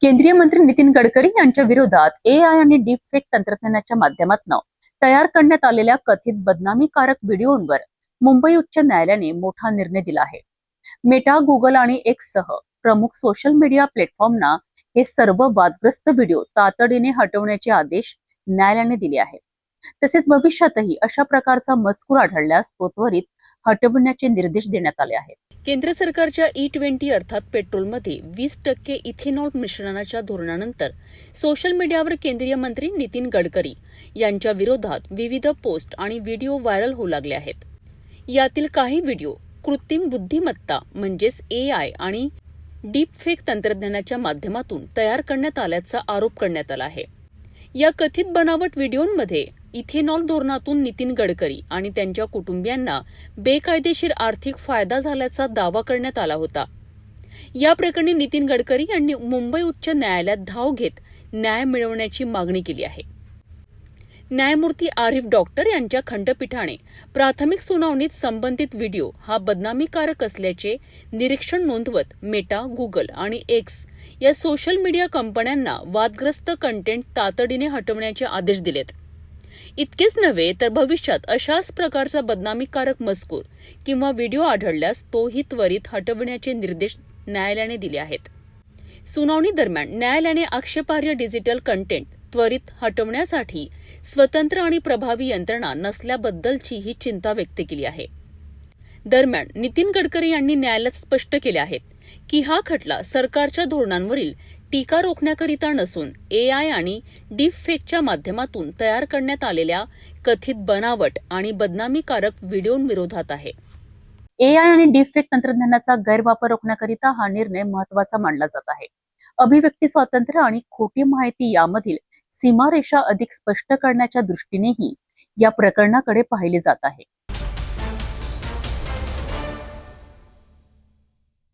केंद्रीय मंत्री नितीन गडकरी यांच्या विरोधात एआय आणि डीप फेक तंत्रज्ञानाच्या माध्यमातून तयार करण्यात आलेल्या कथित बदनामीकारक व्हिडिओंवर मुंबई उच्च न्यायालयाने मोठा निर्णय दिला आहे. मेटा, गुगल आणि एक्स सह प्रमुख सोशल मीडिया प्लॅटफॉर्मना हे सर्व वादग्रस्त व्हिडिओ तातडीने हटवण्याचे आदेश न्यायालयाने दिले आहेत. तसेच भविष्यातही अशा प्रकारचा मजकूर आढळल्यास तो त्वरित हटवण्याचे निर्देश देण्यात आले आहेत. केंद्र सरकारच्या E20 अर्थात पेट्रोलमध्ये 20% इथेनॉल मिश्रणाच्या धोरणानंतर सोशल मीडियावर केंद्रीय मंत्री नितीन गडकरी यांच्या विरोधात विविध पोस्ट आणि व्हिडिओ व्हायरल होऊ लागले आहेत. यातील काही व्हिडिओ कृत्रिम बुद्धिमत्ता म्हणजेच AI आणि डीप फेक तंत्रज्ञानाच्या माध्यमातून तयार करण्यात आल्याचा आरोप करण्यात आला आहे. या कथित बनावट व्हिडिओंमध्ये इथेनॉल धोरणातून नितीन गडकरी आणि त्यांच्या कुटुंबियांना बेकायदेशीर आर्थिक फायदा झाल्याचा दावा करण्यात आला होता. या प्रकरणी नितीन गडकरी यांनी मुंबई उच्च न्यायालयात धाव घेत न्याय मिळवण्याची मागणी केली आहे. न्यायमूर्ती आरिफ डॉक्टर यांच्या खंडपीठाने प्राथमिक सुनावणीत संबंधित व्हिडिओ हा बदनामीकारक असल्याचे निरीक्षण नोंदवत मेटा, गुगल आणि एक्स या सोशल मीडिया कंपन्यांना वादग्रस्त कंटेंट तातडीने हटवण्याचे आदेश दिलेत. इतकेच नव्हे तर भविष्यात अशाच प्रकारचा बदनामीकारक मजकूर किंवा व्हिडिओ आढळल्यास तोही त्वरित हटवण्याचे निर्देश न्यायालयाने दिले आहेत. सुनावणी दरम्यान न्यायालयाने आक्षेपार्ह डिजिटल कंटेंट त्वरित हटवण्यासाठी स्वतंत्र आणि प्रभावी यंत्रणा नसल्याबद्दलचीही चिंता व्यक्त केली आहे. दरम्यान नितीन गडकरी यांनी न्यायालयात स्पष्ट केले आहेत की हा खटला सरकारच्या धोरणांवरील टीका रोखण्याकरिता नसून AI आणि डीप फेकच्या माध्यमातून तयार करण्यात आलेल्या कथित बनावट आणि बदनामीकारक व्हिडिओंविरोधात आहे. एआय आणि डीप फेक तंत्रज्ञानाचा गैरवापर रोखण्याकरिता हा निर्णय महत्त्वाचा मानला जात आहे. अभिव्यक्ती स्वातंत्र्य आणि खोटी माहिती यामधील सीमारेषा अधिक स्पष्ट करण्याच्या दृष्टीनेही या प्रकरणाकडे पाहिले जात आहे.